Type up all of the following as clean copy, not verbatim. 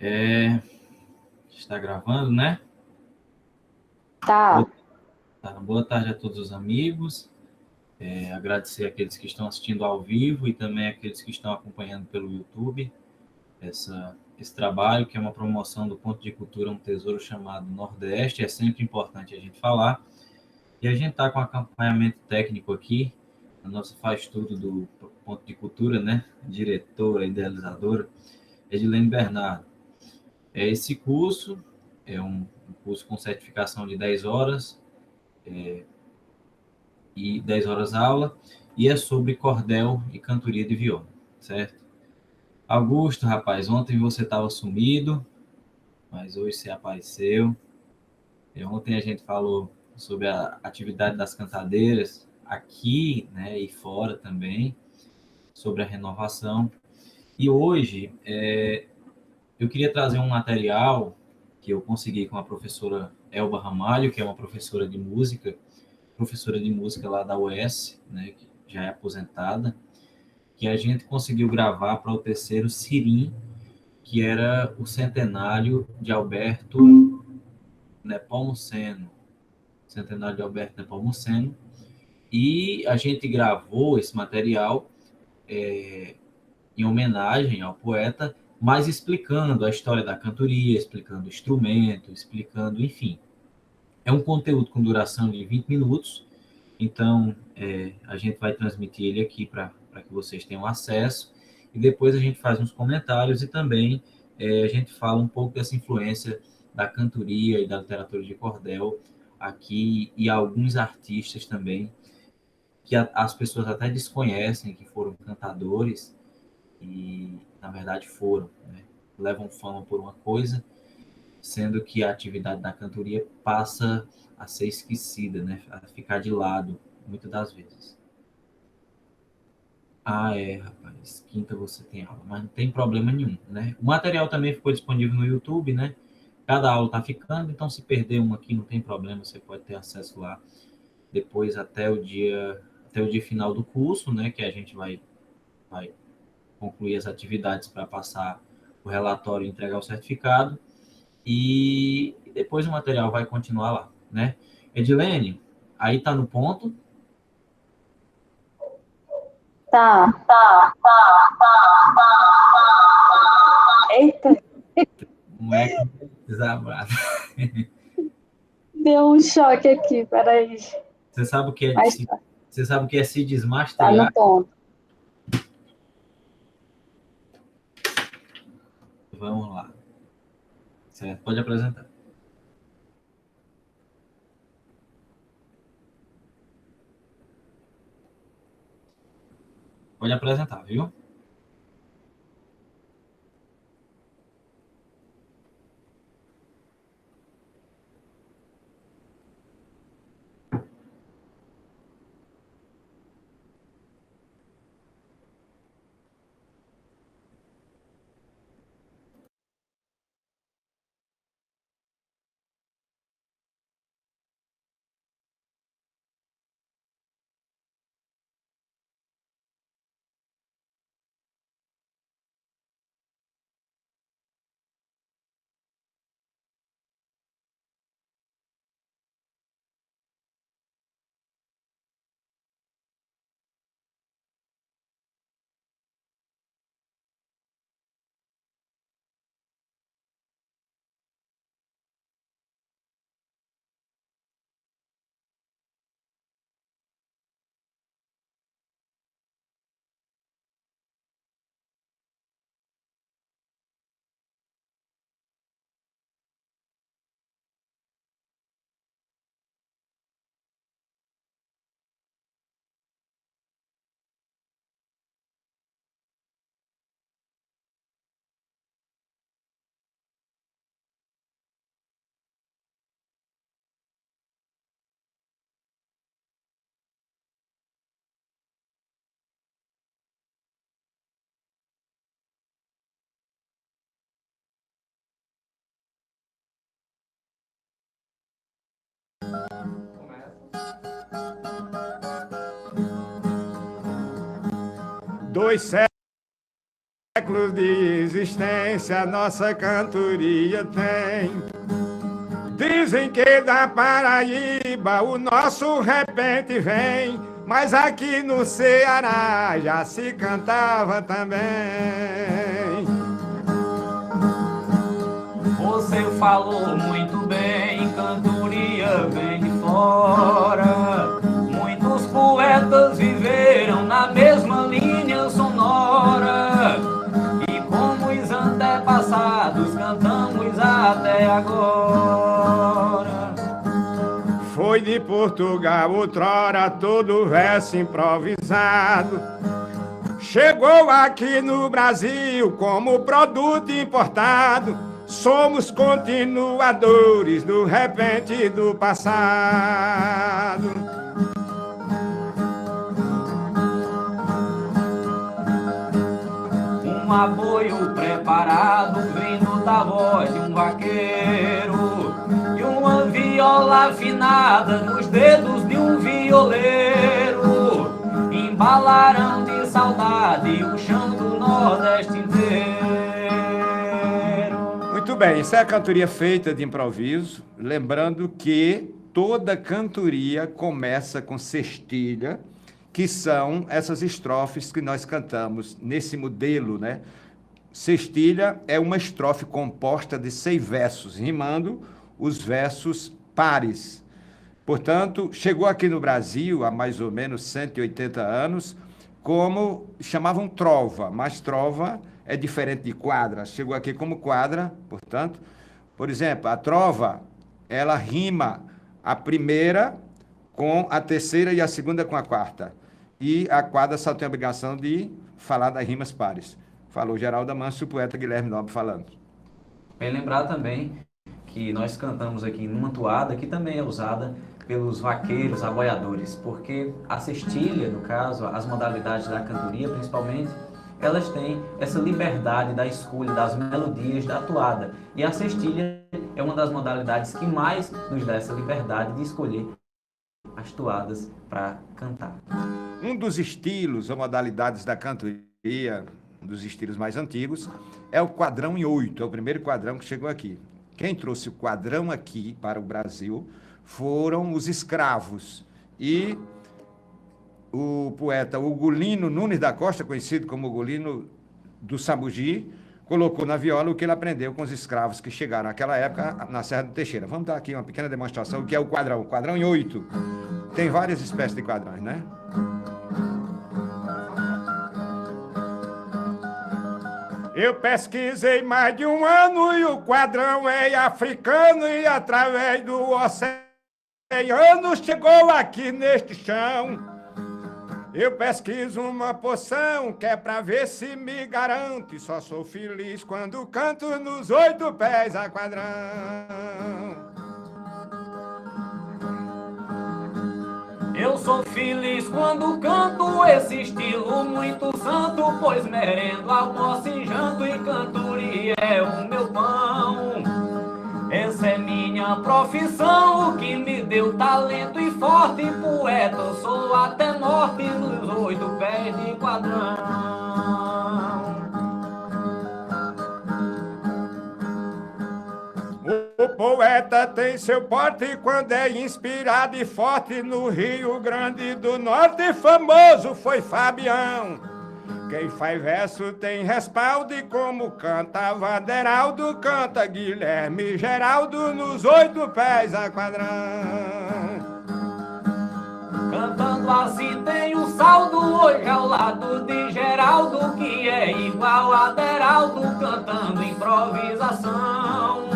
É, está gravando, né? Tá. Boa tarde a todos os amigos. Agradecer aqueles que estão assistindo ao vivo e também aqueles que estão acompanhando pelo YouTube esse trabalho, que é uma promoção do Ponto de Cultura, um tesouro chamado Nordeste. É sempre importante a gente falar. E a gente está com acompanhamento técnico aqui, a nossa faz tudo do Ponto de Cultura, né? Diretora, idealizadora, Edilene Bernardo. Esse curso é um curso com certificação de 10 horas, e 10 horas aula, e é sobre cordel e cantoria de viola, certo? Augusto, rapaz, ontem você estava sumido, mas hoje você apareceu. Ontem a gente falou sobre a atividade das cantadeiras aqui, né, e fora também, sobre a renovação. E hoje eu queria trazer um material que eu consegui com a professora Elba Ramalho, que é uma professora de música lá da UES, né, que já é aposentada, que a gente conseguiu gravar para o terceiro Cirim, que era o centenário de Alberto Nepomuceno. Centenário de Alberto Nepomuceno. E a gente gravou esse material em homenagem ao poeta, mas explicando a história da cantoria, explicando o instrumento, explicando, enfim. É um conteúdo com duração de 20 minutos, então a gente vai transmitir ele aqui para que vocês tenham acesso, e depois a gente faz uns comentários e também a gente fala um pouco dessa influência da cantoria e da literatura de cordel aqui, e alguns artistas também, que as pessoas até desconhecem, que foram cantadores, e na verdade foram, né? Levam fama por uma coisa, sendo que a atividade da cantoria passa a ser esquecida, né? A ficar de lado, muitas das vezes. Ah, rapaz, quinta você tem aula, mas não tem problema nenhum, né? O material também ficou disponível no YouTube, né? Cada aula tá ficando, então se perder uma aqui não tem problema, você pode ter acesso lá depois até o dia final do curso, né? Que a gente vai concluir as atividades para passar o relatório e entregar o certificado. E depois o material vai continuar lá, né? Edilene, aí tá no ponto. Tá. Eita, Não é desabrado. deu um choque aqui, peraí. Você sabe o que é Mas você sabe o que é se tá no desmastrear? ponto. Vamos lá. Certo? Pode apresentar. Pode apresentar, viu? Dois séculos de existência nossa cantoria tem. Dizem que da Paraíba o nosso repente vem, mas aqui no Ceará já se cantava também. Você falou muito bem, cantoria vem de fora. Muitos poetas viveram na mesma linha sonora. E como os antepassados cantamos até agora. Foi de Portugal outrora todo verso improvisado. Chegou aqui no Brasil como produto importado. Somos continuadores do repente do passado. Um aboio preparado vindo da voz de um vaqueiro e uma viola afinada nos dedos de um violeiro embalaram de saudade o chão do Nordeste inteiro. Muito bem, isso é a cantoria feita de improviso, lembrando que toda cantoria começa com cestilha, que são essas estrofes que nós cantamos nesse modelo, né? Cestilha é uma estrofe composta de 6 versos, rimando os versos pares. Portanto, chegou aqui no Brasil há mais ou menos 180 anos, como chamavam trova, mas trova é diferente de quadra. Chegou aqui como quadra, portanto, por exemplo, a trova, ela rima a primeira com a terceira e a segunda com a quarta. E a quadra só tem a obrigação de falar das rimas pares. Falou Geraldo Amâncio, o poeta Guilherme Nobre falando. Bem lembrar também que nós cantamos aqui numa toada que também é usada pelos vaqueiros, aboiadores, porque a cestilha, no caso, as modalidades da cantoria, principalmente, elas têm essa liberdade da escolha das melodias da toada. E a cestilha é uma das modalidades que mais nos dá essa liberdade de escolher as toadas para cantar. Um dos estilos ou modalidades da cantoria, um dos estilos mais antigos, é o quadrão em 8, é o primeiro quadrão que chegou aqui. Quem trouxe o quadrão aqui para o Brasil foram os escravos. E o poeta Ugolino Nunes da Costa, conhecido como Ugolino do Sabugi, colocou na viola o que ele aprendeu com os escravos que chegaram naquela época na Serra do Teixeira. Vamos dar aqui uma pequena demonstração do que é o quadrão em 8. Tem várias espécies de quadrões, né? Eu pesquisei mais de um ano e o quadrão é africano e através do oceano chegou aqui neste chão. Eu pesquiso uma poção que é pra ver se me garanto e só sou feliz quando canto nos 8 pés a quadrão. Eu sou feliz quando canto esse estilo muito santo, pois merendo, almoço e janto e cantoria é o meu pão. Essa é minha profissão, o que me deu talento e forte poeta. Eu sou até norte nos 8 pés de quadrão. O poeta tem seu porte quando é inspirado e forte. No Rio Grande do Norte famoso foi Fabião. Quem faz verso tem respaldo e como cantava Aderaldo, canta Guilherme Geraldo nos 8 pés a quadrão. Cantando assim tem um saldo hoje ao lado de Geraldo, que é igual a Aderaldo cantando improvisação.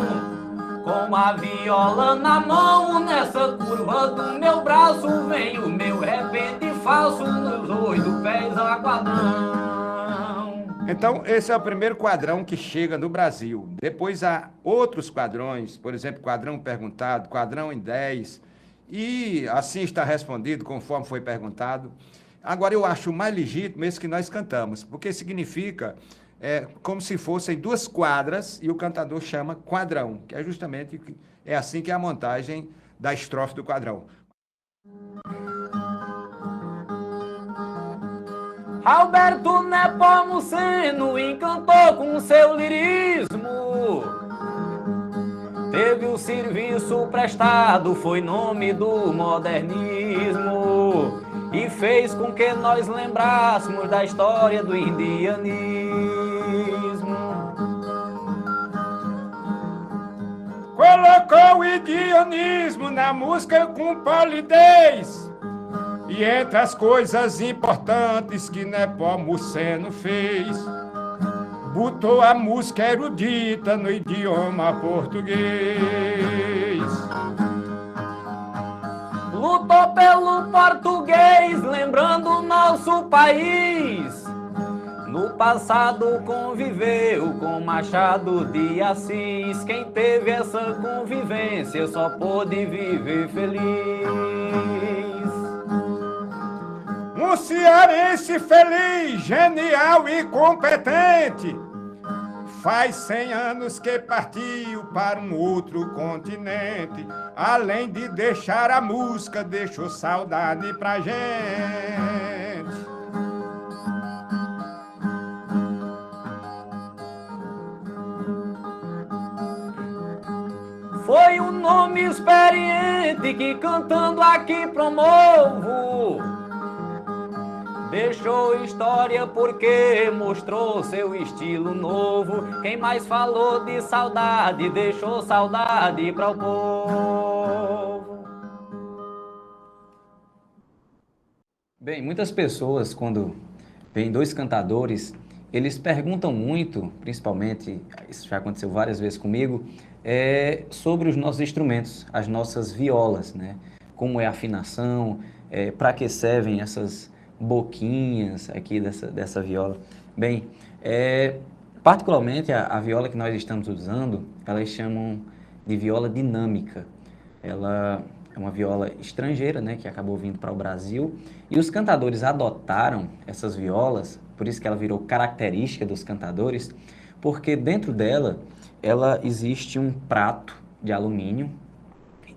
Com a viola na mão, nessa curva do meu braço, vem o meu repente falso nos 8 pés a quadrão. Então, esse é o primeiro quadrão que chega no Brasil. Depois há outros quadrões, por exemplo, quadrão perguntado, quadrão em 10, e assim está respondido conforme foi perguntado. Agora, eu acho mais legítimo esse que nós cantamos, porque significa como se fossem 2 quadras e o cantador chama quadrão, que é justamente assim que é a montagem da estrofe do quadrão. Alberto Nepomuceno encantou com seu lirismo. Teve o serviço prestado, foi nome do modernismo, e fez com que nós lembrássemos da história do indianismo. Colocou o indianismo na música com polidez. E entre as coisas importantes que Nepomuceno fez, botou a música erudita no idioma português. Lutou pelo português, lembrando o nosso país. No passado conviveu com Machado de Assis. Quem teve essa convivência só pôde viver feliz. Um cearense feliz, genial e competente, faz 100 anos que partiu para um outro continente. Além de deixar a música, deixou saudade pra gente. Foi um nome experiente que cantando aqui promovo. Deixou história porque mostrou seu estilo novo. Quem mais falou de saudade, deixou saudade para o povo. Bem, muitas pessoas, quando vêm dois cantadores, eles perguntam muito, principalmente, isso já aconteceu várias vezes comigo, sobre os nossos instrumentos, as nossas violas, né? Como é a afinação, para que servem essas boquinhas aqui dessa viola. Bem, particularmente a viola que nós estamos usando, elas chamam de viola dinâmica. Ela é uma viola estrangeira, né, que acabou vindo para o Brasil, e os cantadores adotaram essas violas, por isso que ela virou característica dos cantadores, porque dentro dela, ela existe um prato de alumínio,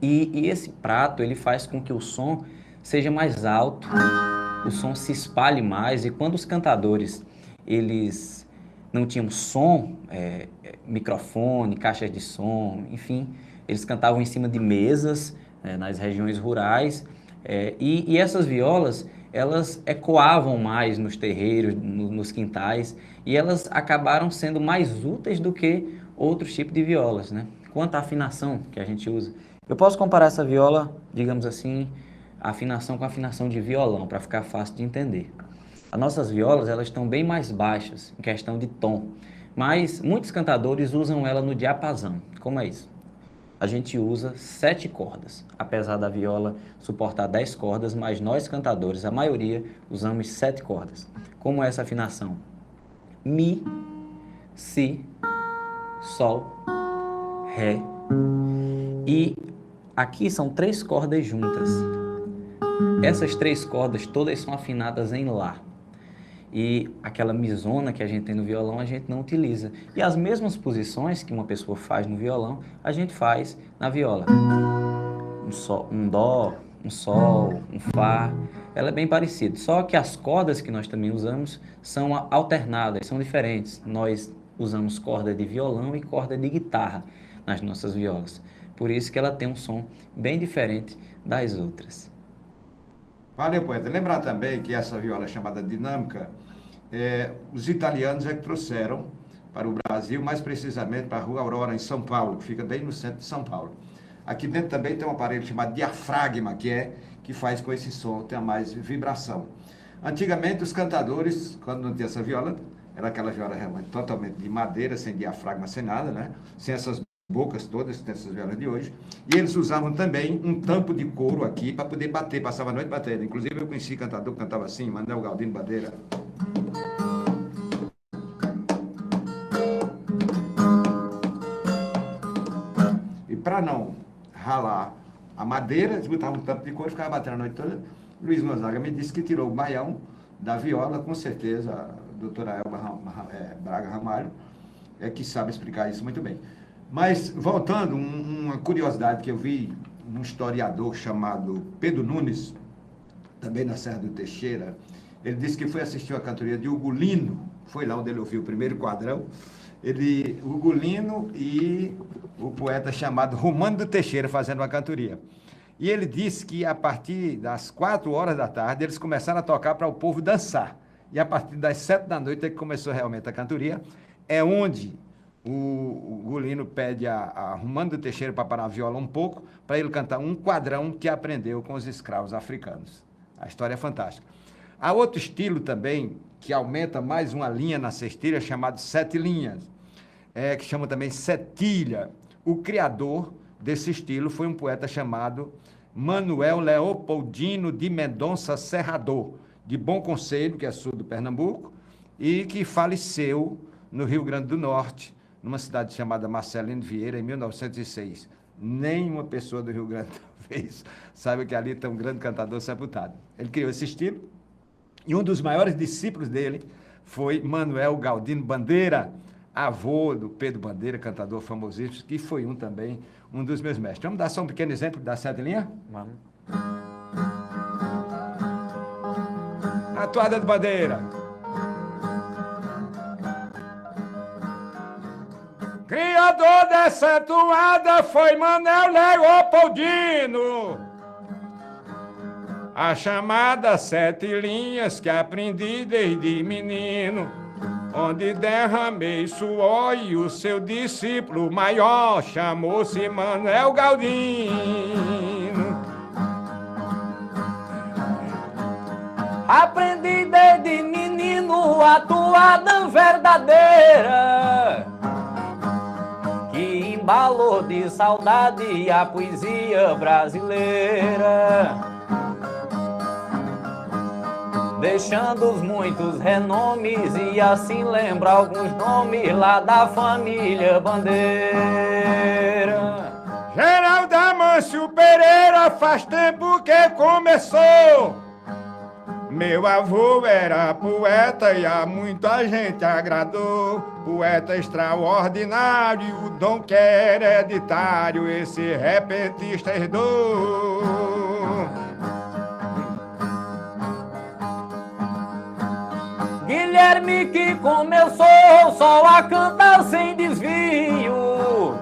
e esse prato, ele faz com que o som seja mais alto, o som se espalhe mais, e quando os cantadores, eles não tinham som, microfone, caixas de som, enfim, eles cantavam em cima de mesas, nas regiões rurais, e essas violas, elas ecoavam mais nos terreiros, nos quintais, e elas acabaram sendo mais úteis do que outros tipos de violas, né? Quanto à afinação que a gente usa, eu posso comparar essa viola, digamos assim, a afinação com a afinação de violão, para ficar fácil de entender. As nossas violas, elas estão bem mais baixas, em questão de tom, mas muitos cantadores usam ela no diapasão. Como é isso? A gente usa 7 cordas, apesar da viola suportar 10 cordas, mas nós cantadores, a maioria, usamos 7 cordas. Como é essa afinação? Mi, Si, Sol, Ré, e aqui são 3 cordas juntas. Essas 3 cordas todas são afinadas em Lá. E aquela misona que a gente tem no violão, a gente não utiliza. E as mesmas posições que uma pessoa faz no violão, a gente faz na viola. Um Dó, um Sol, um Fá, ela é bem parecida. Só que as cordas que nós também usamos são alternadas, são diferentes. Nós usamos corda de violão e corda de guitarra nas nossas violas. Por isso que ela tem um som bem diferente das outras. Valeu, poeta. Lembrar também que essa viola chamada dinâmica, os italianos que trouxeram para o Brasil, mais precisamente para a Rua Aurora, em São Paulo, que fica bem no centro de São Paulo. Aqui dentro também tem um aparelho chamado diafragma, que faz com esse som, tem mais vibração. Antigamente, os cantadores, quando não tinha essa viola, era aquela viola realmente totalmente de madeira, sem diafragma, sem nada, né? Sem essas bocas todas, dessas violas de hoje, e eles usavam também um tampo de couro aqui para poder bater, passava a noite batendo. Inclusive eu conheci cantador que cantava assim, Manuel Galdino Bandeira. E para não ralar a madeira, eles botavam um tampo de couro e ficavam batendo a noite toda. Luiz Gonzaga me disse que tirou o baião da viola, com certeza a doutora Elba Braga Ramalho que sabe explicar isso muito bem. Mas, voltando, uma curiosidade que eu vi, um historiador chamado Pedro Nunes, também na Serra do Teixeira, Ele disse que foi assistir uma cantoria de Ugolino, foi lá onde ele ouviu o primeiro quadrão, Ugolino e o poeta chamado Romano do Teixeira fazendo uma cantoria. E ele disse que a partir das 4 horas da tarde eles começaram a tocar para o povo dançar. E a partir das 7 da noite é que começou realmente a cantoria, é onde o Ugolino pede a Romano do Teixeira para parar a viola um pouco, para ele cantar um quadrão que aprendeu com os escravos africanos. A história é fantástica. Há outro estilo também, que aumenta mais uma linha na cestilha, chamado sete linhas, que chama também setilha. O criador desse estilo foi um poeta chamado Manuel Leopoldino de Mendonça Serrador, de Bom Conselho, que é sul do Pernambuco, e que faleceu no Rio Grande do Norte, numa cidade chamada Marcelino Vieira, em 1906. Nenhuma pessoa do Rio Grande talvez saiba que ali tem um grande cantador sepultado. Ele criou esse estilo, e um dos maiores discípulos dele foi Manuel Galdino Bandeira, avô do Pedro Bandeira, cantador famosíssimo, que foi também um dos meus mestres. Vamos dar só um pequeno exemplo da sete linha? Vamos. A toada de Bandeira. Criador dessa toada foi Manuel Leopoldino. A chamada sete linhas que aprendi desde menino, onde derramei suor e o seu discípulo maior chamou-se Manuel Galdino. Aprendi desde menino a toada verdadeira, que embalou de saudade a poesia brasileira, deixando os muitos renomes e assim lembra alguns nomes lá da família Bandeira. Geraldo Amâncio Pereira faz tempo que começou. Meu avô era poeta e a muita gente agradou. Poeta extraordinário, o dom que é hereditário, esse repentista herdou. Guilherme que começou só a cantar sem desvio.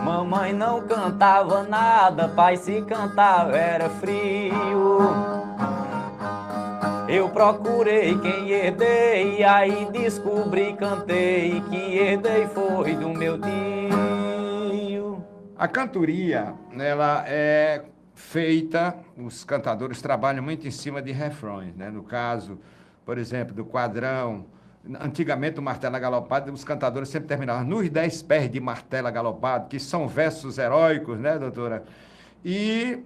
Mamãe não cantava nada, pai se cantava era frio. Eu procurei quem herdei, aí descobri, cantei, que herdei foi do meu tio. A cantoria, ela é feita, os cantadores trabalham muito em cima de refrões, né? No caso, por exemplo, do quadrão, antigamente o martelo agalopado, os cantadores sempre terminavam nos 10 pés de martelo agalopado, que são versos heróicos, né, doutora? E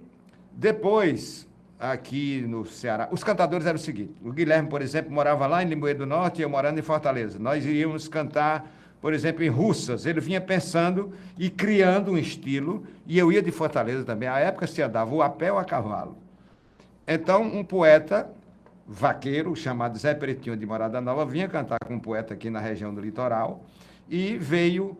depois, aqui no Ceará, os cantadores eram o seguinte: o Guilherme, por exemplo, morava lá em Limoeiro do Norte e eu morando em Fortaleza. Nós iríamos cantar, por exemplo, em Russas. Ele vinha pensando e criando um estilo, e eu ia de Fortaleza também. À época se andava ou a pé ou a cavalo. Então, um poeta vaqueiro, chamado Zé Pretinho de Morada Nova, vinha cantar com um poeta aqui na região do litoral e veio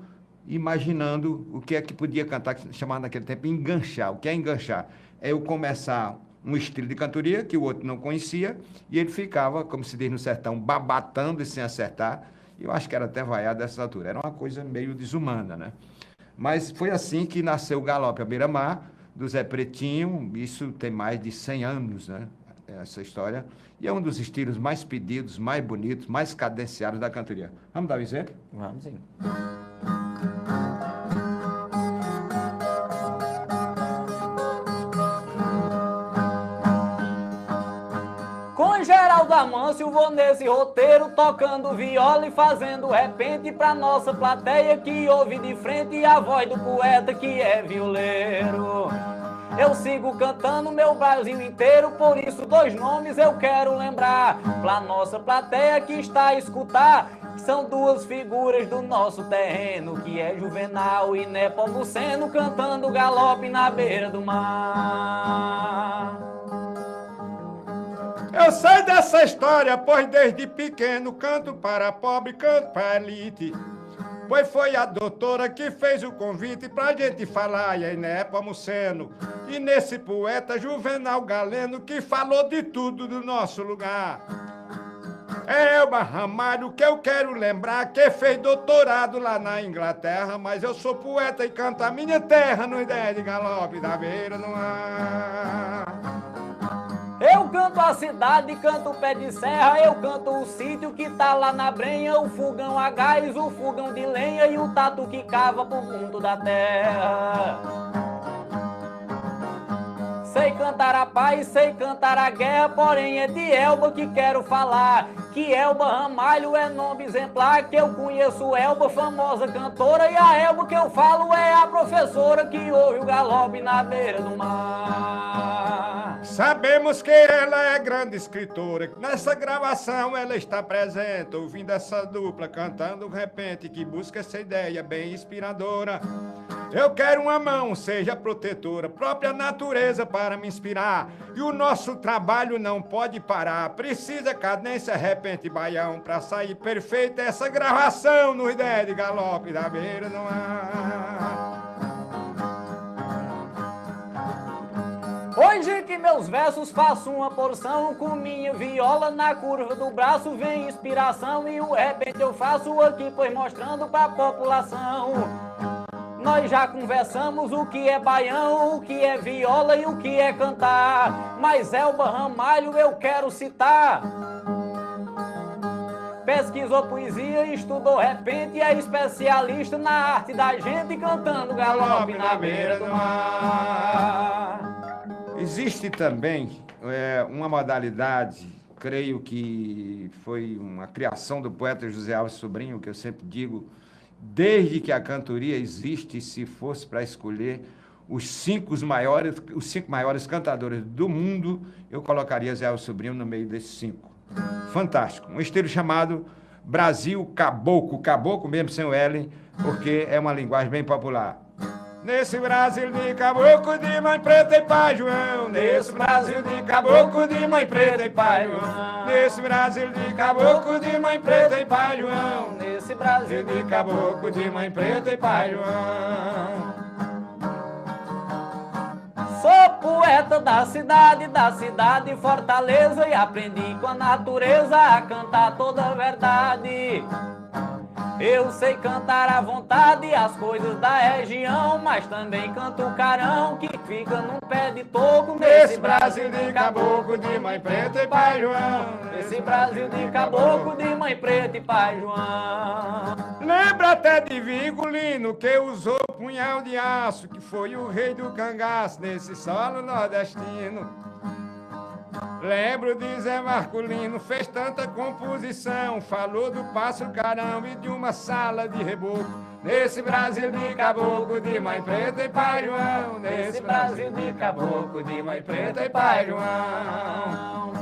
imaginando o que é que podia cantar, chamado naquele tempo enganchar. O que é enganchar? É eu começar um estilo de cantoria que o outro não conhecia e ele ficava, como se diz no sertão, babatando e sem acertar. Eu acho que era até vaiado dessa altura. Era uma coisa meio desumana, né? Mas foi assim que nasceu o Galope à Beira-Mar, do Zé Pretinho. Isso tem mais de 100 anos, né? Essa história. E é um dos estilos mais pedidos, mais bonitos, mais cadenciados da cantoria. Vamos dar um exemplo? Vamos sim. Com Geraldo Amâncio vou nesse roteiro, tocando viola e fazendo repente pra nossa plateia que ouve de frente a voz do poeta que é violeiro. Eu sigo cantando meu Brasil inteiro, por isso 2 nomes eu quero lembrar pra nossa plateia que está a escutar, que são 2 figuras do nosso terreno, que é Juvenal e Nepomuceno, cantando galope na beira do mar. Eu sei dessa história, pois desde pequeno canto para pobre, canto para elite. Pois foi a doutora que fez o convite pra gente falar e aí né, Pomuceno. E nesse poeta Juvenal Galeno que falou de tudo do nosso lugar. É Elba Ramalho que eu quero lembrar que fez doutorado lá na Inglaterra, mas eu sou poeta e canto a minha terra no ideia de galope da beira no ar. Eu canto a cidade, canto o pé de serra, eu canto o sítio que tá lá na brenha, o fogão a gás, o fogão de lenha e o tatu que cava pro fundo da terra. Sei cantar a paz, sei cantar a guerra, porém é de Elba que quero falar. Que Elba Ramalho é nome exemplar, que eu conheço Elba, famosa cantora, e a Elba que eu falo é a professora que ouve o galope na beira do mar. Sabemos que ela é grande escritora, nessa gravação ela está presente, ouvindo essa dupla cantando de repente, que busca essa ideia bem inspiradora. Eu quero uma mão, seja protetora, própria natureza para me inspirar. E o nosso trabalho não pode parar. Precisa cadência, repente, baião, para sair perfeita essa gravação no ideia de galope da beira do mar. Hoje que meus versos faço uma porção, com minha viola na curva do braço vem inspiração e o repente eu faço aqui, pois mostrando pra população. Nós já conversamos o que é baião, o que é viola e o que é cantar. Mas Elba Ramalho eu quero citar. Pesquisou poesia, estudou repente e é especialista na arte da gente cantando galope na beira do mar. Existe também uma modalidade, creio que foi uma criação do poeta José Alves Sobrinho, que eu sempre digo, desde que a cantoria existe, se fosse para escolher os cinco maiores cantadores do mundo, eu colocaria Zé Alves Sobrinho no meio desses 5. Fantástico. Um estilo chamado Brasil Caboclo, caboclo mesmo sem o L, porque é uma linguagem bem popular. Nesse Brasil de caboclo de mãe preta e pai João, nesse Brasil de caboclo de mãe preta e pai João, nesse Brasil de caboclo de mãe preta e pai João, nesse Brasil de caboclo de mãe preta e pai João. Sou poeta da cidade Fortaleza, e aprendi com a natureza a cantar toda a verdade. Eu sei cantar à vontade as coisas da região, mas também canto o carão que fica num pé de toco. Nesse Brasil de caboclo de mãe preta e pai João, nesse Brasil de caboclo de mãe preta e pai João. Lembra até de Vigolino que usou punhal de aço, que foi o rei do cangaço nesse solo nordestino. Lembro de Zé Marculino, fez tanta composição, falou do pássaro caramba e de uma sala de reboco. Nesse Brasil de caboclo de mãe preta e pai João, nesse Brasil de caboclo de mãe preta e pai João.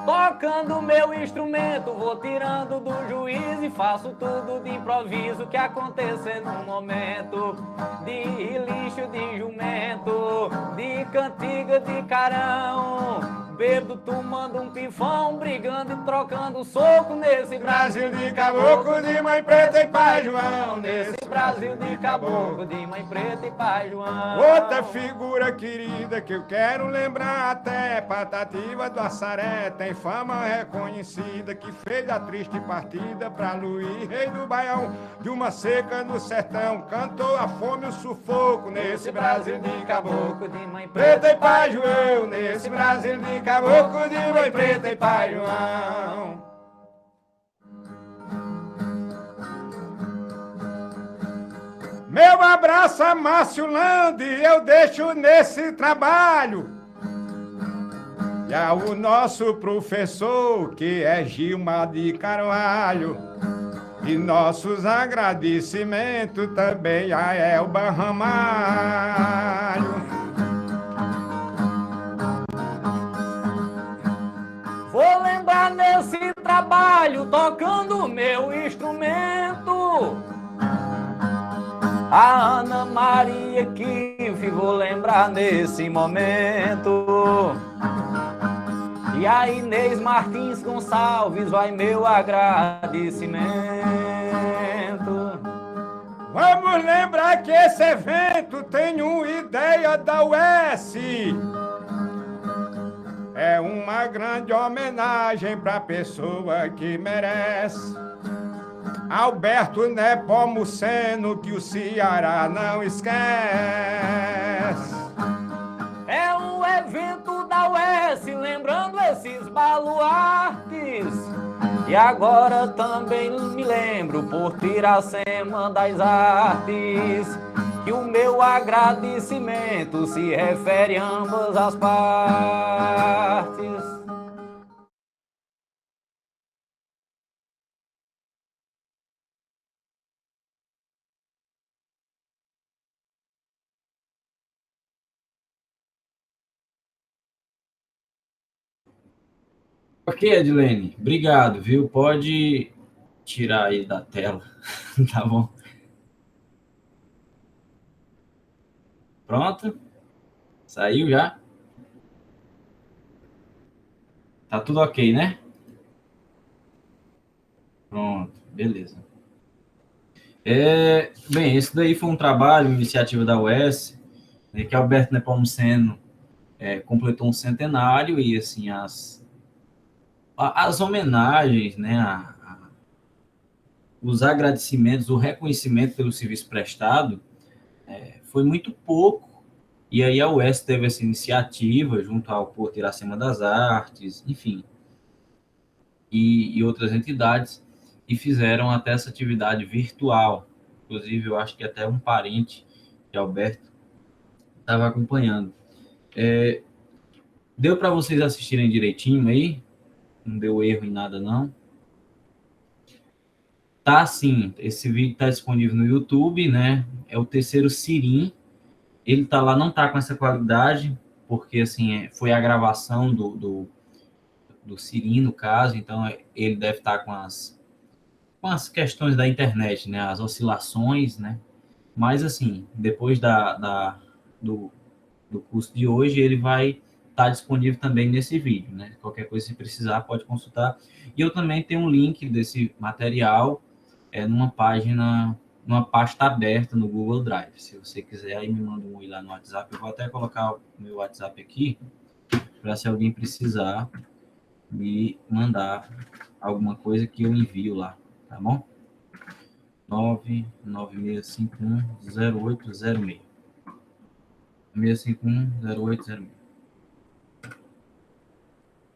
Tocando meu instrumento, vou tirando do juízo e faço tudo de improviso que acontecer no momento. De lixo de jumento, de cantiga de carão, bêbado tomando um pifão, brigando e trocando soco nesse Brasil de caboclo de mãe preta e pai João, nesse Brasil de caboclo de mãe preta e pai João. Outra figura querida que eu quero lembrar até, Patativa do Assaré, tem fama reconhecida, que fez a triste partida pra Luís, rei do Baião, de uma seca no sertão, cantou a fome e o sufoco nesse Brasil de caboclo de mãe preta e pai João, nesse Brasil de caboclo de mãe preta e pai João. Meu abraço a Márcio Lande, eu deixo nesse trabalho. E ao nosso professor, que é Gilmar de Carvalho. E nossos agradecimentos também a Elba Ramalho. Vou lembrar nesse trabalho, tocando meu instrumento, a Ana Maria Kiff, vou lembrar nesse momento. E a Inês Martins Gonçalves vai meu agradecimento. Vamos lembrar que esse evento tem uma ideia da UES. É uma grande homenagem para a pessoa que merece. Alberto Nepomuceno, que o Ceará não esquece. É um evento da UES, lembrando esses baluartes. E agora também me lembro, por Iracema das Artes, que o meu agradecimento se refere a ambas as partes. Ok, Edilene, obrigado, viu? Pode tirar aí da tela, tá bom? Pronto? Saiu já? Tá tudo ok, né? Pronto, beleza. Bem, esse daí foi um trabalho, uma iniciativa da UES, né, que Alberto Nepomuceno completou um centenário e, assim, as homenagens, né, os agradecimentos, o reconhecimento pelo serviço prestado foi muito pouco. E aí a UES teve essa iniciativa junto ao Porto Iracema das Artes, enfim, e outras entidades, e fizeram até essa atividade virtual. Inclusive, eu acho que até um parente de Alberto estava acompanhando. Deu para vocês assistirem direitinho aí? Não deu erro em nada, não? Tá sim, esse vídeo está disponível no YouTube, né? É o terceiro Cirim. Ele tá lá, não tá com essa qualidade, porque assim, foi a gravação do Cirim, no caso, então ele deve estar com as questões da internet, né? As oscilações, né? Mas assim, depois do curso de hoje, ele vai estar disponível também nesse vídeo, né? Qualquer coisa, se precisar, pode consultar. E eu também tenho um link desse material numa pasta aberta no Google Drive. Se você quiser, aí me manda um oi lá no WhatsApp. Eu vou até colocar o meu WhatsApp aqui, para se alguém precisar me mandar alguma coisa que eu envio lá, tá bom? 996510806. 6510806.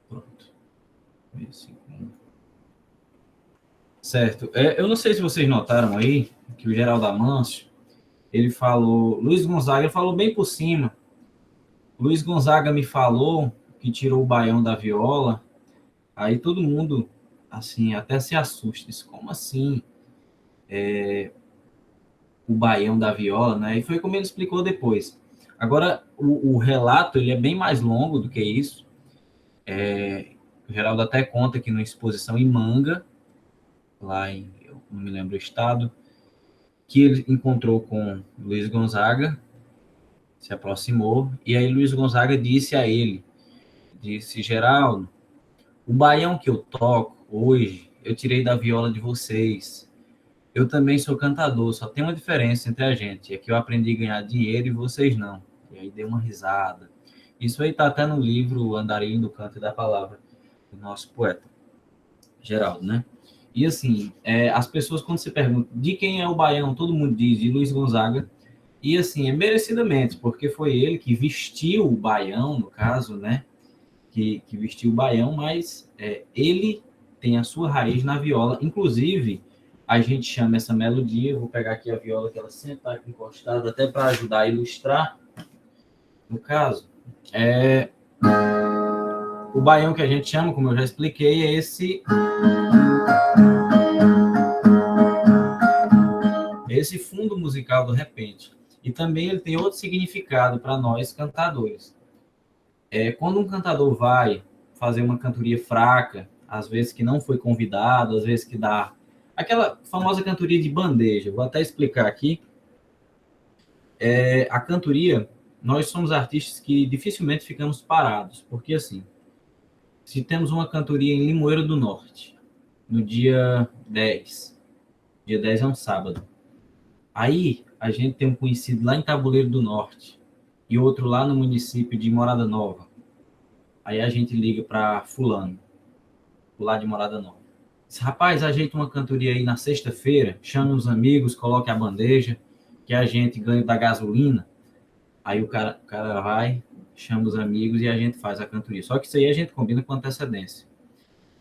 Pronto. 651. Certo. Eu não sei se vocês notaram aí que o Geraldo Amâncio, ele falou, Luiz Gonzaga, ele falou bem por cima. Luiz Gonzaga me falou que tirou o baião da viola. Aí todo mundo, assim, até se assusta. Isso, como assim? O baião da viola, né? E foi como ele explicou depois. Agora, o relato, ele é bem mais longo do que isso. O Geraldo até conta que numa exposição em Manga, lá em, eu não me lembro o estado, que ele encontrou com Luiz Gonzaga, se aproximou, e aí Luiz Gonzaga disse a ele, Geraldo, o baião que eu toco hoje, eu tirei da viola de vocês. Eu também sou cantador, só tem uma diferença entre a gente, é que eu aprendi a ganhar dinheiro e vocês não. E aí deu uma risada. Isso aí está até no livro Andarilho do Canto e da Palavra, do nosso poeta, Geraldo, né? E assim, as pessoas quando se perguntam de quem é o baião, todo mundo diz de Luiz Gonzaga, e assim, merecidamente, porque foi ele que vestiu o baião, no caso, né? Que vestiu o baião, mas ele tem a sua raiz na viola. Inclusive, a gente chama essa melodia, eu vou pegar aqui a viola que ela sempre está aqui encostada, até para ajudar a ilustrar. No caso, o baião que a gente chama, como eu já expliquei, é esse fundo musical do repente. E também ele tem outro significado para nós cantadores. Quando um cantador vai fazer uma cantoria fraca, às vezes que não foi convidado, às vezes que dá aquela famosa cantoria de bandeja. Vou até explicar aqui. A cantoria, nós somos artistas que dificilmente ficamos parados, porque assim, se temos uma cantoria em Limoeiro do Norte, no dia 10, dia 10 é um sábado, aí a gente tem um conhecido lá em Tabuleiro do Norte e outro lá no município de Morada Nova, aí a gente liga para fulano, lá de Morada Nova. Diz, rapaz, ajeita uma cantoria aí na sexta-feira, chama os amigos, coloque a bandeja, que a gente ganha da gasolina. Aí o cara vai, chama os amigos e a gente faz a cantoria. Só que isso aí a gente combina com antecedência.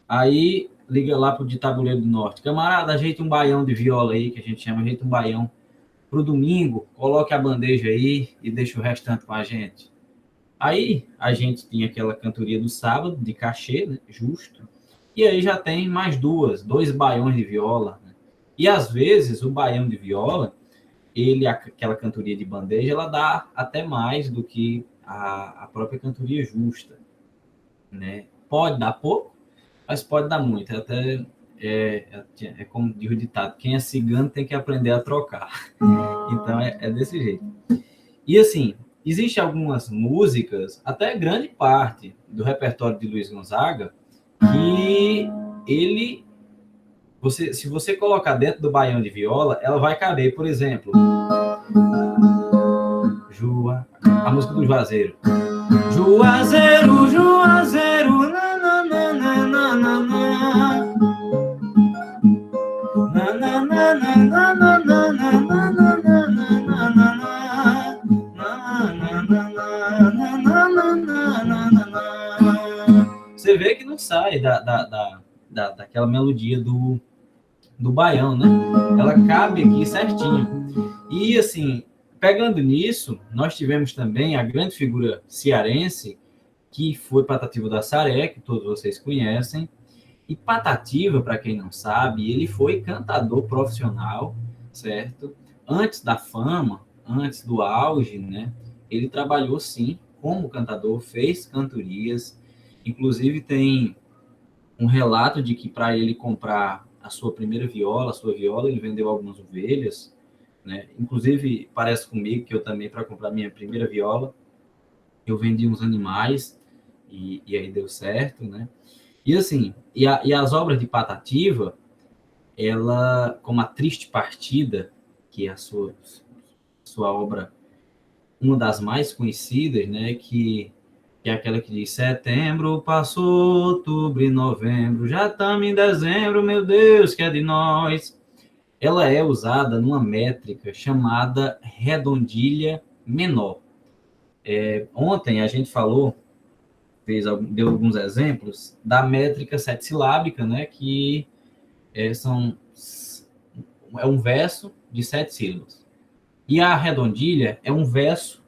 Aí liga lá pro de Tabuleiro do Norte. Camarada, ajeita um baião de viola aí, que a gente chama, ajeita um baião. Pro domingo, coloque a bandeja aí e deixa o restante com a gente. Aí a gente tinha aquela cantoria do sábado, de cachê, né, justo. E aí já tem mais dois baiões de viola. Né? E às vezes o baião de viola, aquela cantoria de bandeja, ela dá até mais do que a própria cantoria justa. Né? Pode dar pouco, mas pode dar muito. É como diz o ditado, quem é cigano tem que aprender a trocar. Então é desse jeito. E assim, existem algumas músicas, até grande parte do repertório de Luiz Gonzaga, que se você colocar dentro do baião de viola, ela vai caber, por exemplo, a música do Juazeiro. Juazeiro, Juazeiro, na na na na na na na. Na na na na na na na na na na na. Você vê que não sai daquela melodia do baião, né? Ela cabe aqui certinho. E, assim, pegando nisso, nós tivemos também a grande figura cearense, que foi Patativa do Assaré, que todos vocês conhecem. E Patativa, para quem não sabe, ele foi cantador profissional, certo? Antes da fama, antes do auge, né? Ele trabalhou, sim, como cantador, fez cantorias. Inclusive, tem um relato de que para ele comprar a sua viola, ele vendeu algumas ovelhas, né? Inclusive, parece comigo que eu também, para comprar minha primeira viola, eu vendi uns animais e aí deu certo, né? E assim, e as obras de Patativa, ela, como a Triste Partida, que é a sua obra, uma das mais conhecidas, né? Que é aquela que diz: setembro passou, outubro e novembro, já estamos em dezembro, meu Deus, que é de nós. Ela é usada numa métrica chamada redondilha menor. Ontem a gente falou, deu alguns exemplos da métrica sete-silábica, né, que é um verso de 7 sílabas. E a redondilha é um verso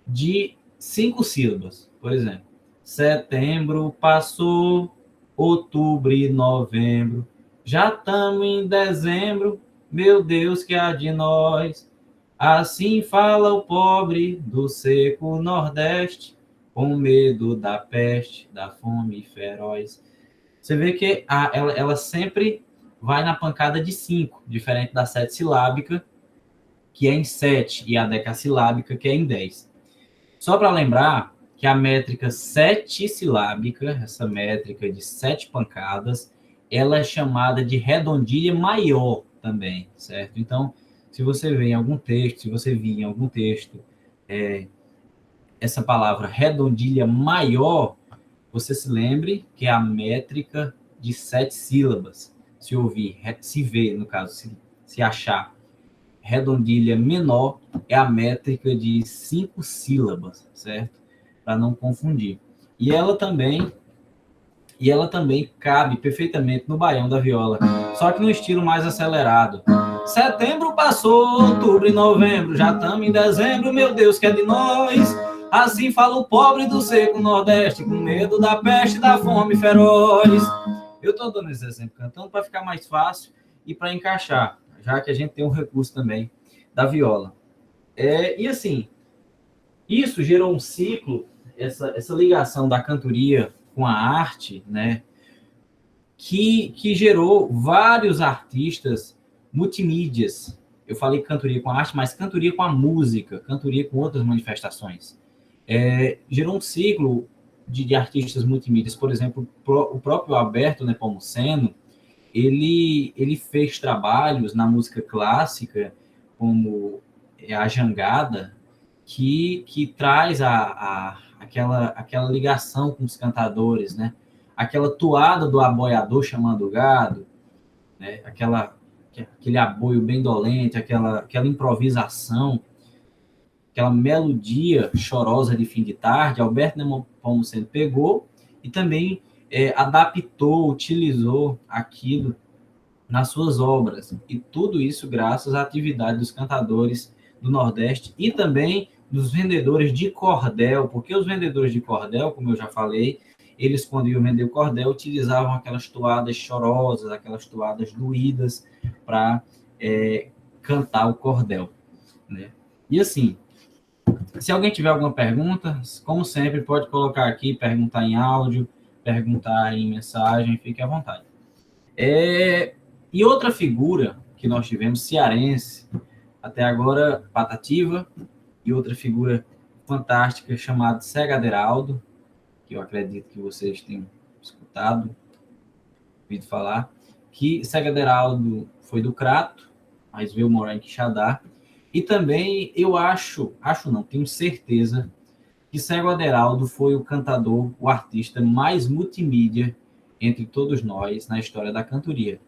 de 5 sílabas. Por exemplo, setembro passou, outubro e novembro, já estamos em dezembro, meu Deus, que há de nós. Assim fala o pobre do seco Nordeste, com medo da peste, da fome feroz. Você vê que ela sempre vai na pancada de 5, diferente da sete-silábica, que é em 7, e a decassilábica, que é em 10. Só para lembrar que a métrica sete-silábica, essa métrica de 7 pancadas, ela é chamada de redondilha maior também, certo? Então, se você vê em algum texto, se você vir em algum texto, essa palavra redondilha maior, você se lembre que é a métrica de 7 sílabas. Se ver, no caso, se achar redondilha menor, é a métrica de 5 sílabas, certo? Para não confundir. E ela também cabe perfeitamente no baião da viola, só que no estilo mais acelerado. Setembro passou, outubro e novembro, já estamos em dezembro, meu Deus, que é de nós. Assim fala o pobre do seco Nordeste, com medo da peste, da fome feroz. Eu estou dando esse exemplo cantando para ficar mais fácil e para encaixar, já que a gente tem um recurso também da viola. E assim, isso gerou um ciclo, essa ligação da cantoria com a arte, né, que gerou vários artistas multimídias. Eu falei cantoria com a arte, mas cantoria com a música, cantoria com outras manifestações. Gerou um ciclo de artistas multimídias. Por exemplo, o próprio Alberto Nepomuceno, ele fez trabalhos na música clássica, como a jangada, que traz aquela ligação com os cantadores, né? Aquela toada do aboiador chamando o gado, né? Aquele aboio bem dolente, aquela improvisação, aquela melodia chorosa de fim de tarde. Alberto Nepomuceno pegou e também adaptou, utilizou aquilo nas suas obras. E tudo isso graças à atividade dos cantadores do Nordeste e também dos vendedores de cordel, porque os vendedores de cordel, como eu já falei, eles, quando iam vender o cordel, utilizavam aquelas toadas chorosas, aquelas toadas doídas para cantar o cordel, né? E assim, se alguém tiver alguma pergunta, como sempre, pode colocar aqui, perguntar em áudio, perguntar em mensagem, fique à vontade. E outra figura que nós tivemos, cearense, até agora Patativa, e outra figura fantástica chamada Cego Aderaldo, que eu acredito que vocês tenham escutado, ouvido falar, que Cego Aderaldo foi do Crato, mas veio morar em Quixadá, e também eu tenho certeza que Cego Aderaldo foi o cantador, o artista mais multimídia entre todos nós na história da cantoria.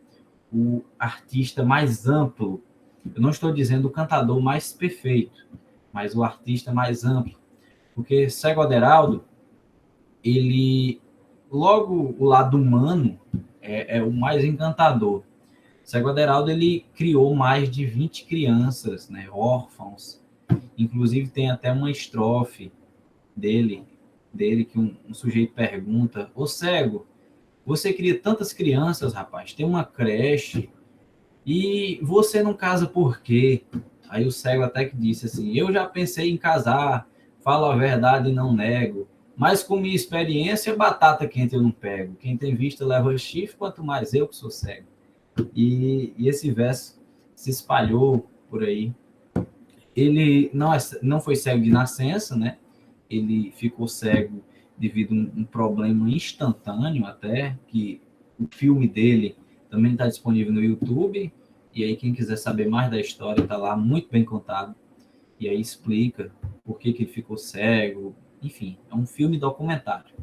O artista mais amplo. Eu não estou dizendo o cantador mais perfeito, mas o artista mais amplo. Porque Cego Aderaldo, logo o lado humano é o mais encantador. Cego Aderaldo, ele criou mais de 20 crianças, né, órfãos. Inclusive tem até uma estrofe dele que um sujeito pergunta: ô cego, você cria tantas crianças, rapaz, tem uma creche, e você não casa por quê? Aí o cego até que disse assim: eu já pensei em casar, falo a verdade e não nego, mas com minha experiência, batata quente eu não pego. Quem tem vista leva chifre, quanto mais eu que sou cego. E esse verso se espalhou por aí. Ele não foi cego de nascença, né? Ele ficou cego devido a um problema instantâneo até, que o filme dele também está disponível no YouTube, e aí quem quiser saber mais da história está lá, muito bem contado, e aí explica por que ele ficou cego, enfim, é um filme documentário.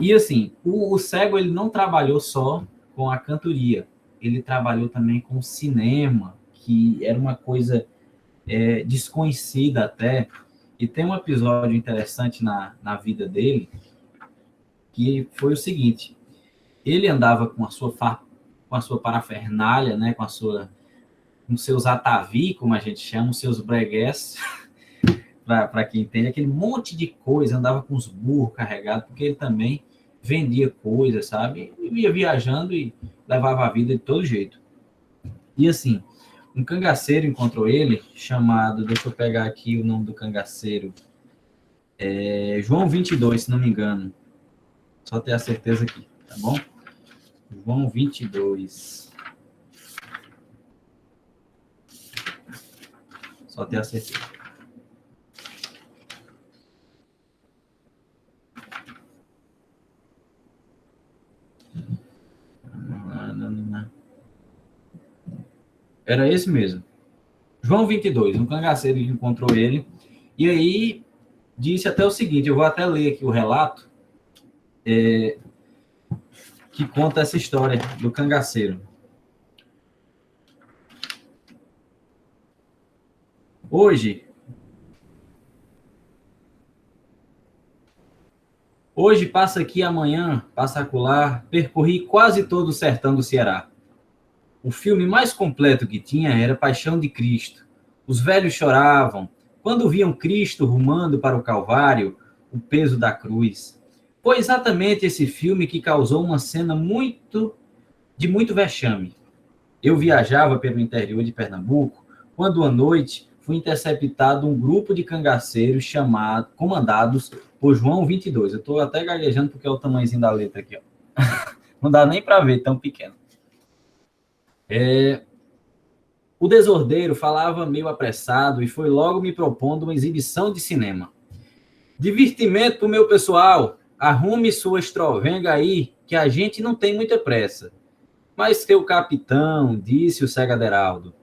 E assim, o cego, ele não trabalhou só com a cantoria, ele trabalhou também com o cinema, que era uma coisa desconhecida até. E tem um episódio interessante na vida dele, que foi o seguinte: ele andava com a sua parafernália, né, com seus atavi, como a gente chama, os seus bregués, para quem entende, aquele monte de coisa, andava com os burros carregados, porque ele também vendia coisas, sabe? E ia viajando e levava a vida de todo jeito. E assim, um cangaceiro encontrou ele, chamado, deixa eu pegar aqui o nome do cangaceiro, João 22, se não me engano. Só ter a certeza aqui, tá bom? João 22. Só ter a certeza. Era esse mesmo. João 22, um cangaceiro que encontrou ele. E aí disse até o seguinte, eu vou até ler aqui o relato, que conta essa história do cangaceiro. Hoje passa aqui, amanhã passa acolá, percorri quase todo o sertão do Ceará. O filme mais completo que tinha era Paixão de Cristo. Os velhos choravam quando viam Cristo rumando para o Calvário, o peso da cruz. Foi exatamente esse filme que causou uma cena de muito vexame. Eu viajava pelo interior de Pernambuco, quando à noite foi interceptado um grupo de cangaceiros comandados por João 22. Eu estou até gaguejando porque é o tamanhozinho da letra aqui, ó. Não dá nem para ver, tão pequeno. O desordeiro falava meio apressado e foi logo me propondo uma exibição de cinema. Divertimento para o meu pessoal, arrume sua estrovenga aí, que a gente não tem muita pressa. Mas teu capitão, disse o cego Aderaldo,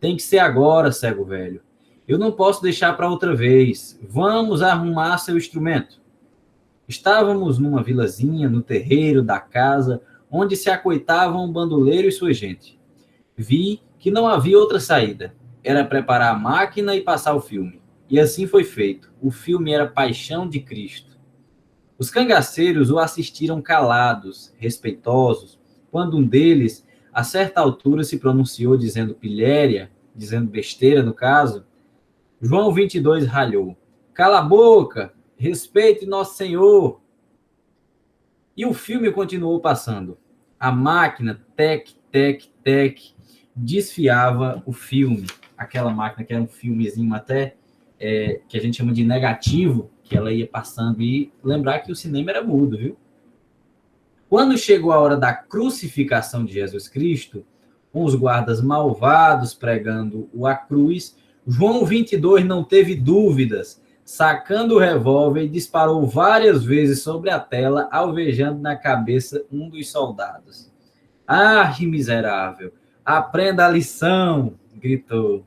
tem que ser agora, cego velho. Eu não posso deixar para outra vez. Vamos arrumar seu instrumento. Estávamos numa vilazinha, no terreiro da casa, onde se acoitavam um bandoleiro e sua gente. Vi que não havia outra saída. Era preparar a máquina e passar o filme. E assim foi feito. O filme era Paixão de Cristo. Os cangaceiros o assistiram calados, respeitosos, quando um deles, a certa altura, se pronunciou dizendo pilhéria, dizendo besteira no caso. João 22 ralhou. Cala a boca! Respeite Nosso Senhor! E o filme continuou passando. A máquina, tec, tec, tec, desfiava o filme. Aquela máquina que era um filmezinho até, que a gente chama de negativo, que ela ia passando. E lembrar que o cinema era mudo, viu? Quando chegou a hora da crucificação de Jesus Cristo, com os guardas malvados pregando a cruz, João 22 não teve dúvidas. Sacando o revólver, disparou várias vezes sobre a tela, alvejando na cabeça um dos soldados. Ah, miserável! Aprenda a lição! Gritou.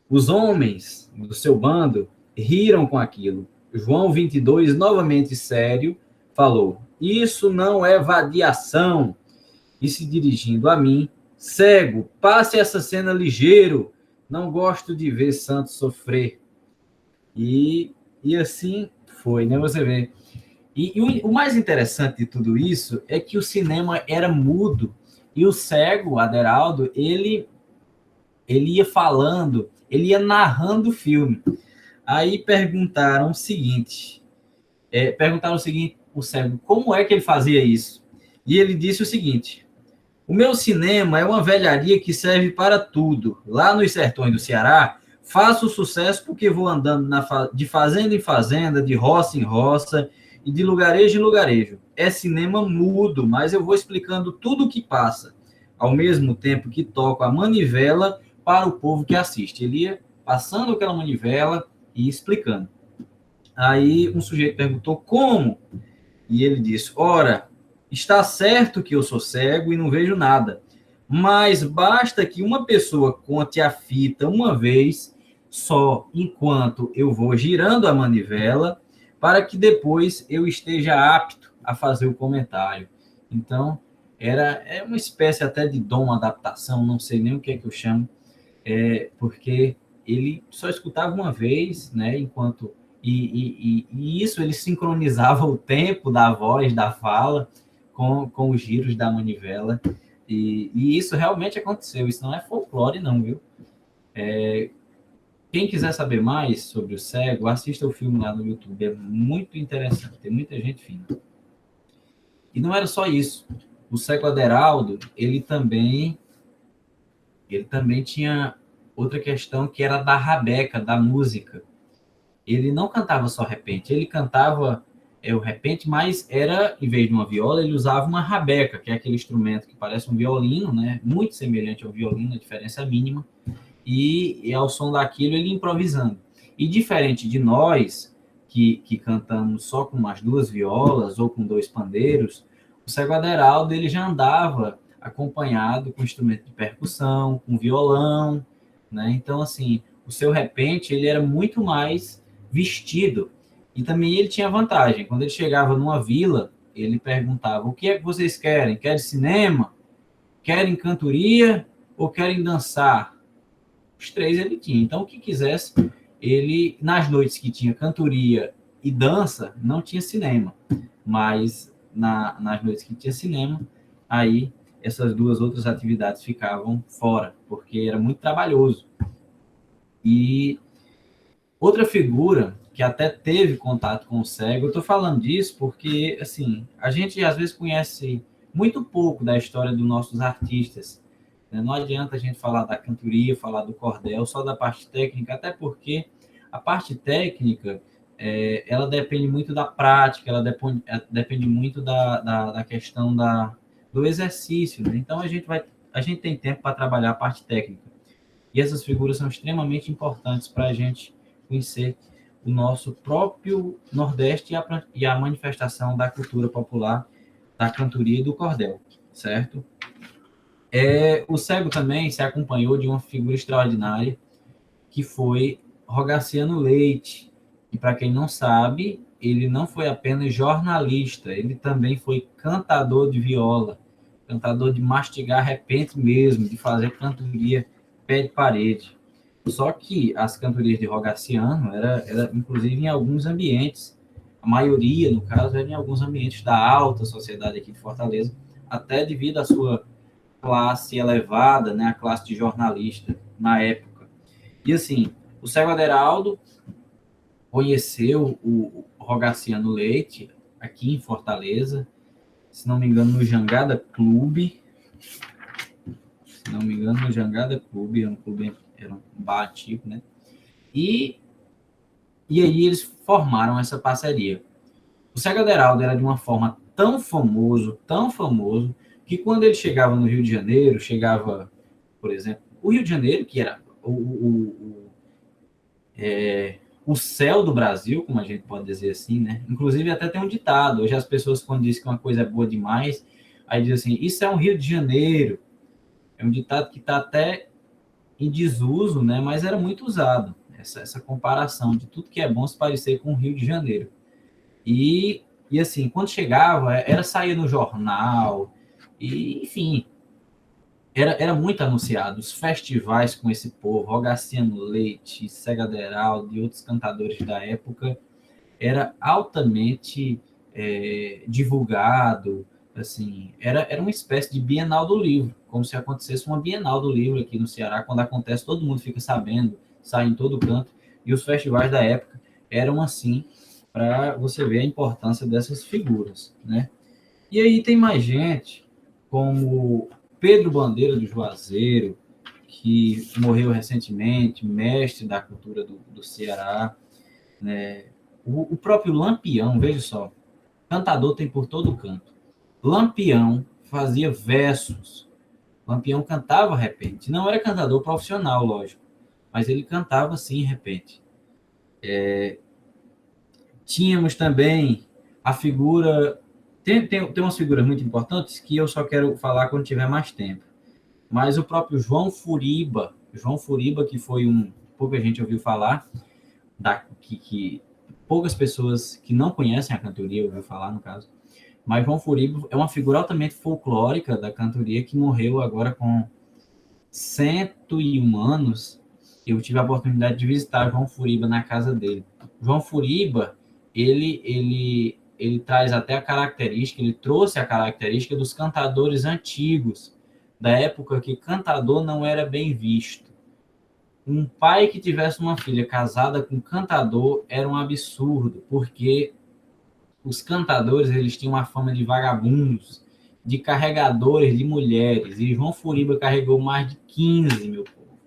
Os homens do seu bando riram com aquilo. João 22, novamente sério, falou, isso não é vadiação. E se dirigindo a mim, cego, passe essa cena ligeiro. Não gosto de ver santo sofrer. E assim foi, né? Você vê. E o mais interessante de tudo isso é que o cinema era mudo e o cego, Aderaldo, ele ia falando, ele ia narrando o filme. Aí perguntaram o seguinte, o cego, como é que ele fazia isso? E ele disse o seguinte, o meu cinema é uma velharia que serve para tudo. Lá nos sertões do Ceará, faço sucesso porque vou andando de fazenda em fazenda, de roça em roça e de lugarejo em lugarejo. É cinema mudo, mas eu vou explicando tudo o que passa, ao mesmo tempo que toco a manivela para o povo que assiste. Ele ia passando aquela manivela e explicando. Aí um sujeito perguntou como? E ele disse, ora, está certo que eu sou cego e não vejo nada, mas basta que uma pessoa conte a fita uma vez só enquanto eu vou girando a manivela para que depois eu esteja apto a fazer o comentário. Então, é uma espécie até de dom, adaptação, não sei nem o que é que eu chamo, porque ele só escutava uma vez, né, enquanto... E isso, ele sincronizava o tempo da voz, da fala, com os giros da manivela, e isso realmente aconteceu, isso não é folclore não, viu? Quem quiser saber mais sobre o cego, assista o filme lá no YouTube, é muito interessante, tem muita gente fina. E não era só isso, o cego Aderaldo, ele também tinha outra questão que era da rabeca, da música. Ele não cantava só repente, ele cantava o repente, mas era, em vez de uma viola, ele usava uma rabeca, que é aquele instrumento que parece um violino, né? Muito semelhante ao violino, a diferença é mínima, e ao som daquilo ele improvisando. E diferente de nós, que cantamos só com umas duas violas ou com dois pandeiros, o cego Aderaldo ele já andava acompanhado com instrumento de percussão, com violão, né? Então, assim, o seu repente ele era muito mais vestido. E também ele tinha vantagem. Quando ele chegava numa vila, ele perguntava, o que é que vocês querem? Querem cinema? Querem cantoria? Ou querem dançar? Os três ele tinha. Então, o que quisesse, ele, nas noites que tinha cantoria e dança, não tinha cinema. Mas nas noites que tinha cinema, aí essas duas outras atividades ficavam fora, porque era muito trabalhoso. E outra figura que até teve contato com o cego, eu estou falando disso porque, assim, a gente às vezes conhece muito pouco da história dos nossos artistas. Né? Não adianta a gente falar da cantoria, falar do cordel, só da parte técnica, até porque a parte técnica, ela depende muito da prática, ela depende muito da questão do exercício. Né? Então, a gente tem tempo para trabalhar a parte técnica. E essas figuras são extremamente importantes para a gente conhecer o nosso próprio Nordeste e a manifestação da cultura popular, da cantoria e do cordel, certo? O cego também se acompanhou de uma figura extraordinária, que foi Rogaciano Leite. E para quem não sabe, ele não foi apenas jornalista, ele também foi cantador de viola, cantador de mastigar repente mesmo, de fazer cantoria pé de parede. Só que as cantorias de Rogaciano era inclusive em alguns ambientes, a maioria, no caso, era em alguns ambientes da alta sociedade aqui de Fortaleza, até devido à sua classe elevada, né, a classe de jornalista na época. E assim, o cego Aderaldo conheceu o Rogaciano Leite aqui em Fortaleza, se não me engano, no Jangada Clube. Se não me engano, no Jangada Clube, era um bar antigo, né? E aí eles formaram essa parceria. O cego Aderaldo era de uma forma tão famoso, que quando ele chegava no Rio de Janeiro, por exemplo, o Rio de Janeiro, que era o céu do Brasil, como a gente pode dizer assim, né? Inclusive até tem um ditado, hoje as pessoas quando dizem que uma coisa é boa demais, aí dizem assim, isso é um Rio de Janeiro. É um ditado que está até em desuso, né? Mas era muito usado, essa comparação de tudo que é bom se parecer com o Rio de Janeiro. E assim, quando chegava, era sair no jornal, e enfim, era muito anunciado. Os festivais com esse povo, Rogaciano Leite, Cego Aderaldo e outros cantadores da época, era altamente divulgado. Assim, era uma espécie de Bienal do Livro, como se acontecesse uma Bienal do Livro aqui no Ceará. Quando acontece, todo mundo fica sabendo, sai em todo canto. E os festivais da época eram assim, para você ver a importância dessas figuras, né? E aí tem mais gente, como Pedro Bandeira do Juazeiro, que morreu recentemente, mestre da cultura do Ceará, né? O próprio Lampião, veja só, cantador tem por todo canto. Lampião fazia versos, Lampião cantava repente, não era cantador profissional, lógico, mas ele cantava sim repente. Tínhamos também a figura... Tem umas figuras muito importantes que eu só quero falar quando tiver mais tempo. Mas o próprio João Furiba, que foi pouca gente ouviu falar, que poucas pessoas que não conhecem a cantoria ouviu falar, no caso. Mas João Furiba é uma figura altamente folclórica da cantoria que morreu agora com 101 anos. Eu tive a oportunidade de visitar João Furiba na casa dele. João Furiba, ele traz até ele trouxe a característica dos cantadores antigos, da época que cantador não era bem visto. Um pai que tivesse uma filha casada com cantador era um absurdo, porque os cantadores eles tinham uma fama de vagabundos, de carregadores de mulheres, e João Furiba carregou mais de 15, meu povo.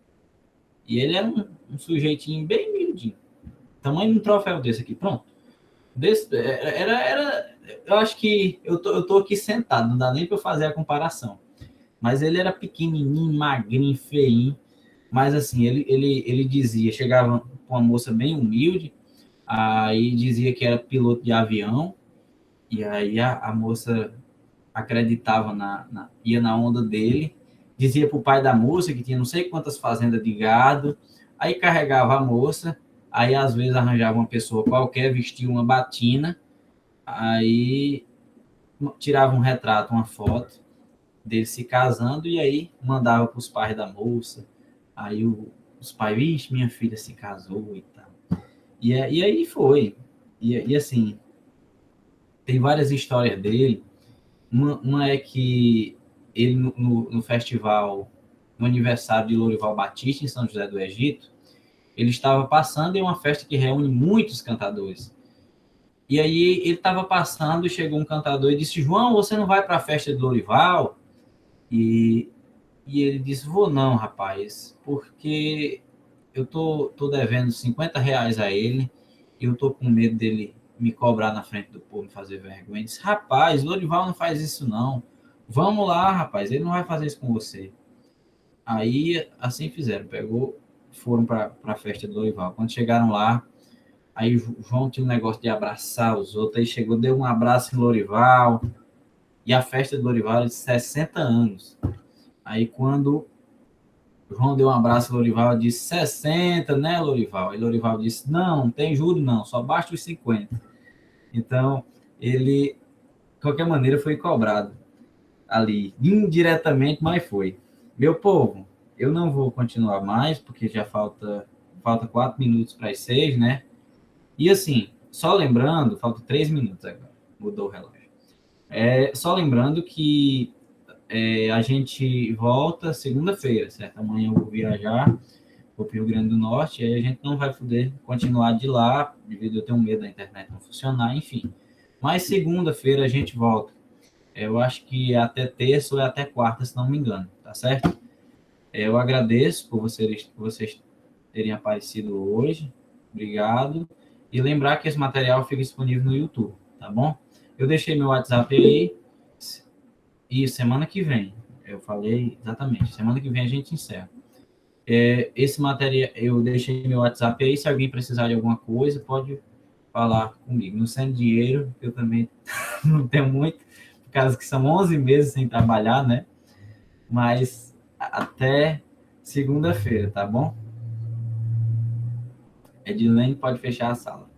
E ele era um sujeitinho bem miudinho, tamanho de um troféu desse aqui, pronto. Eu acho que eu tô aqui sentado, não dá nem para eu fazer a comparação. Mas ele era pequenininho, magrinho, feinho, mas assim, ele dizia, chegava com uma moça bem humilde, aí dizia que era piloto de avião, e aí a moça acreditava, ia na onda dele, dizia para o pai da moça que tinha não sei quantas fazendas de gado, aí carregava a moça, aí às vezes arranjava uma pessoa qualquer, vestia uma batina, aí tirava um retrato, uma foto dele se casando, e aí mandava para os pais da moça, aí os pais, vixe, minha filha se casou e tal. E aí foi. E assim, tem várias histórias dele. Uma é que ele, no festival, no aniversário de Lourival Batista, em São José do Egito, ele estava passando em uma festa que reúne muitos cantadores. E aí ele estava passando e chegou um cantador e disse, João, você não vai para a festa de Lourival? E ele disse, vou não, rapaz, porque eu tô devendo R$50 a ele e eu tô com medo dele me cobrar na frente do povo e fazer vergonha. Ele disse, rapaz, Lourival não faz isso não. Vamos lá, rapaz, ele não vai fazer isso com você. Aí, assim fizeram, foram para a festa do Lourival. Quando chegaram lá, Aí o João tinha um negócio de abraçar os outros, aí chegou, deu um abraço em Lorival, e a festa de Lorival era de 60 anos. Aí quando o João deu um abraço em Lorival, disse 60, né, Lorival? Aí Lorival disse, não tem juro não, só basta os 50. Então, ele, de qualquer maneira, foi cobrado ali, indiretamente, mas foi. Meu povo, eu não vou continuar mais, porque já falta 4 minutos para as 6, né? E assim, só lembrando, falta 3 minutos agora, mudou o relógio. Só lembrando que a gente volta segunda-feira, certo? Amanhã eu vou viajar, vou para o Rio Grande do Norte, e aí a gente não vai poder continuar de lá, devido a eu ter um medo da internet não funcionar, enfim. Mas segunda-feira a gente volta. Eu acho que é até terça ou é até quarta, se não me engano, tá certo? Eu agradeço por vocês terem aparecido hoje. Obrigado. E lembrar que esse material fica disponível no YouTube, tá bom? Eu deixei meu WhatsApp aí. E semana que vem, eu falei exatamente, semana que vem a gente encerra. Esse material, eu deixei meu WhatsApp aí. Se alguém precisar de alguma coisa, pode falar comigo. Não sendo dinheiro, eu também não tenho muito, por causa que são 11 meses sem trabalhar, né? Mas até segunda-feira, tá bom? Edilene pode fechar a sala.